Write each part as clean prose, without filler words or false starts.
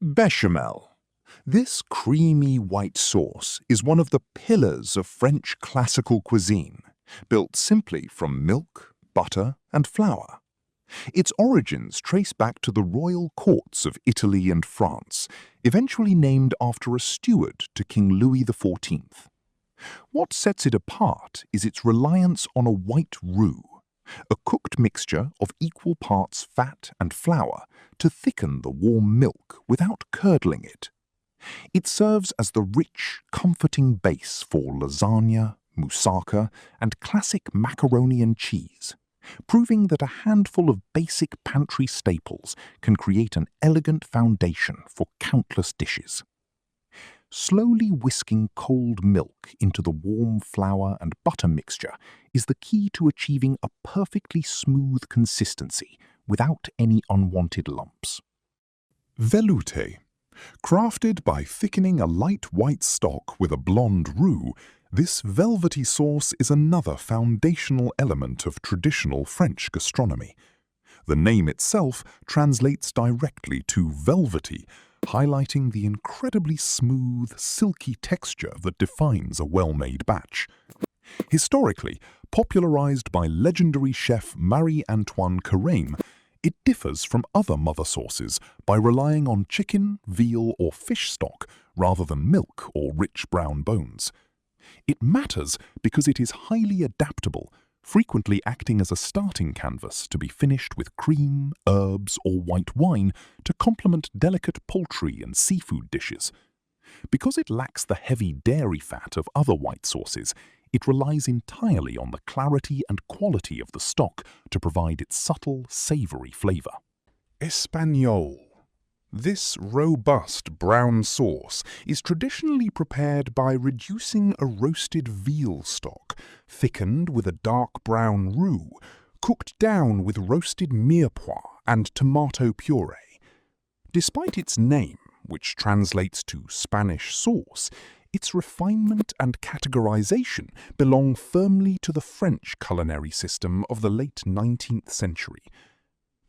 Béchamel. This creamy white sauce is one of the pillars of French classical cuisine, built simply from milk, butter, and flour. Its origins trace back to the royal courts of Italy and France, eventually named after a steward to King Louis XIV. What sets it apart is its reliance on a white roux, a cooked mixture of equal parts fat and flour to thicken the warm milk without curdling it. It serves as the rich, comforting base for lasagna, moussaka, and classic macaroni and cheese, proving that a handful of basic pantry staples can create an elegant foundation for countless dishes. Slowly whisking cold milk into the warm flour and butter mixture is the key to achieving a perfectly smooth consistency without any unwanted lumps. Velouté. Crafted by thickening a light white stock with a blonde roux, this velvety sauce is another foundational element of traditional French gastronomy. The name itself translates directly to velvety, highlighting the incredibly smooth, silky texture that defines a well-made batch. Historically, popularized by legendary chef Marie-Antoine Carême, it differs from other mother sauces by relying on chicken, veal, or fish stock rather than milk or rich brown bones. It matters because it is highly adaptable, frequently acting as a starting canvas to be finished with cream, herbs, or white wine to complement delicate poultry and seafood dishes. Because it lacks the heavy dairy fat of other white sauces, it relies entirely on the clarity and quality of the stock to provide its subtle, savory flavor. Espagnole. This robust brown sauce is traditionally prepared by reducing a roasted veal stock, thickened with a dark brown roux, cooked down with roasted mirepoix and tomato puree. Despite its name, which translates to Spanish sauce, its refinement and categorization belong firmly to the French culinary system of the late 19th century.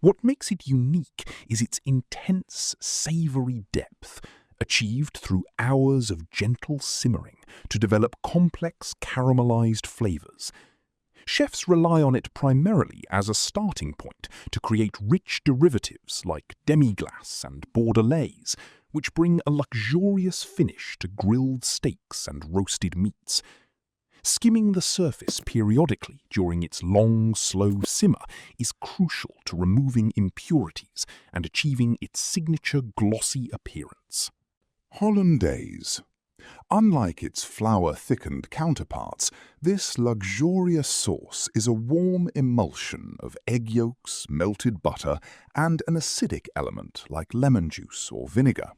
What makes it unique is its intense, savory depth, achieved through hours of gentle simmering to develop complex caramelized flavors. Chefs rely on it primarily as a starting point to create rich derivatives like demi-glace and bordelaise, which bring a luxurious finish to grilled steaks and roasted meats. Skimming the surface periodically during its long, slow simmer is crucial to removing impurities and achieving its signature glossy appearance. Hollandaise. Unlike its flour-thickened counterparts, this luxurious sauce is a warm emulsion of egg yolks, melted butter, and an acidic element like lemon juice or vinegar.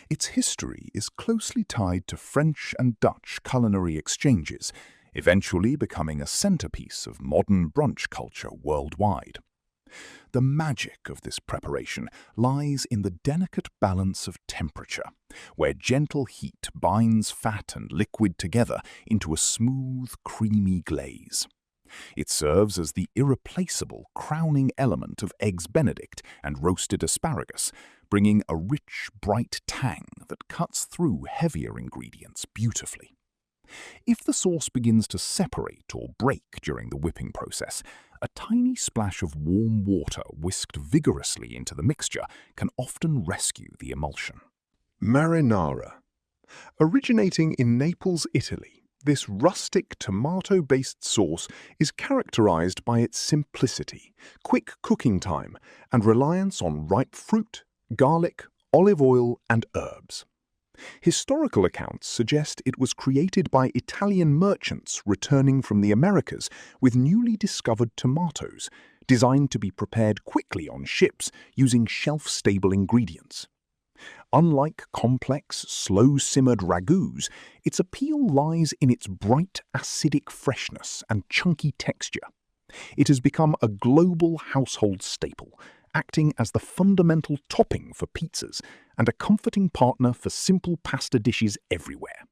Its history is closely tied to French and Dutch culinary exchanges, eventually becoming a centerpiece of modern brunch culture worldwide. The magic of this preparation lies in the delicate balance of temperature, where gentle heat binds fat and liquid together into a smooth, creamy glaze. It serves as the irreplaceable crowning element of Eggs Benedict and roasted asparagus, bringing a rich, bright tang that cuts through heavier ingredients beautifully. If the sauce begins to separate or break during the whipping process, a tiny splash of warm water whisked vigorously into the mixture can often rescue the emulsion. Marinara. Originating in Naples, Italy, this rustic tomato-based sauce is characterized by its simplicity, quick cooking time, and reliance on ripe fruit, garlic, olive oil, and herbs. Historical accounts suggest it was created by Italian merchants returning from the Americas with newly discovered tomatoes, designed to be prepared quickly on ships using shelf-stable ingredients. Unlike complex, slow-simmered ragouts, its appeal lies in its bright, acidic freshness and chunky texture. It has become a global household staple, acting as the fundamental topping for pizzas and a comforting partner for simple pasta dishes everywhere.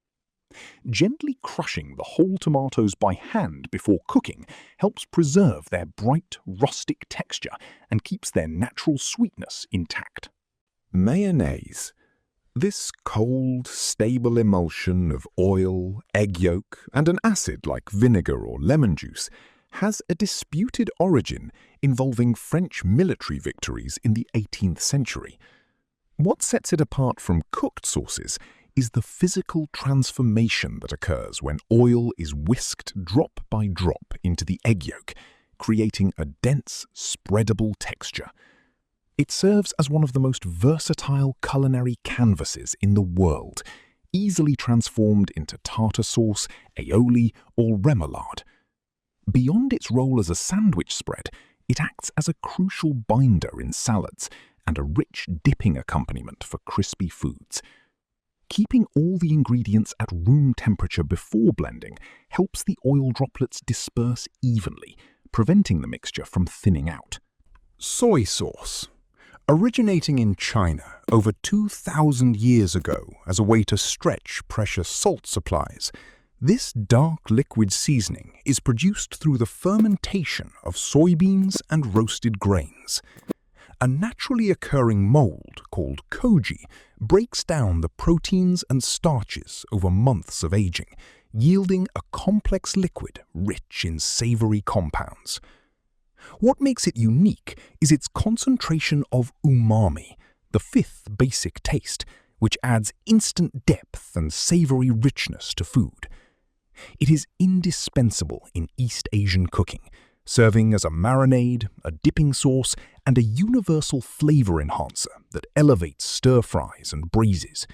Gently crushing the whole tomatoes by hand before cooking helps preserve their bright, rustic texture and keeps their natural sweetness intact. Mayonnaise. This cold, stable emulsion of oil, egg yolk, and an acid like vinegar or lemon juice has a disputed origin involving French military victories in the 18th century. What sets it apart from cooked sauces is the physical transformation that occurs when oil is whisked drop by drop into the egg yolk, creating a dense, spreadable texture. It serves as one of the most versatile culinary canvases in the world, easily transformed into tartar sauce, aioli, or remoulade. Beyond its role as a sandwich spread, it acts as a crucial binder in salads and a rich dipping accompaniment for crispy foods. Keeping all the ingredients at room temperature before blending helps the oil droplets disperse evenly, preventing the mixture from thinning out. Soy sauce. Originating in China over 2,000 years ago as a way to stretch precious salt supplies, this dark liquid seasoning is produced through the fermentation of soybeans and roasted grains. A naturally occurring mold called koji breaks down the proteins and starches over months of aging, yielding a complex liquid rich in savory compounds. What makes it unique is its concentration of umami, the fifth basic taste, which adds instant depth and savory richness to food. It is indispensable in East Asian cooking, serving as a marinade, a dipping sauce, and a universal flavor enhancer that elevates stir-fries and braises.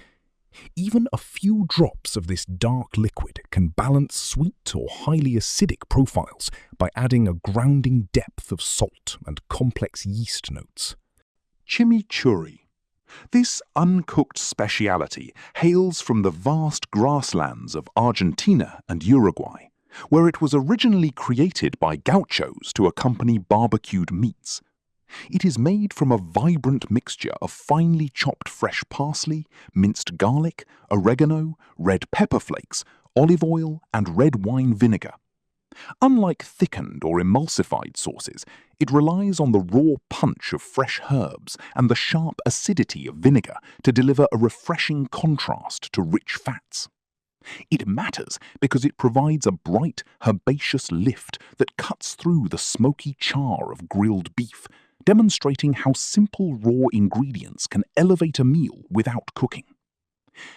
Even a few drops of this dark liquid can balance sweet or highly acidic profiles by adding a grounding depth of salt and complex yeast notes. Chimichurri. This uncooked speciality hails from the vast grasslands of Argentina and Uruguay, where it was originally created by gauchos to accompany barbecued meats. It is made from a vibrant mixture of finely chopped fresh parsley, minced garlic, oregano, red pepper flakes, olive oil, and red wine vinegar. Unlike thickened or emulsified sauces, it relies on the raw punch of fresh herbs and the sharp acidity of vinegar to deliver a refreshing contrast to rich fats. It matters because it provides a bright, herbaceous lift that cuts through the smoky char of grilled beef, demonstrating how simple raw ingredients can elevate a meal without cooking.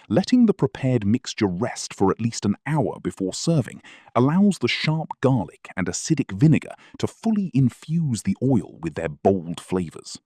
Letting the prepared mixture rest for at least an hour before serving allows the sharp garlic and acidic vinegar to fully infuse the oil with their bold flavors.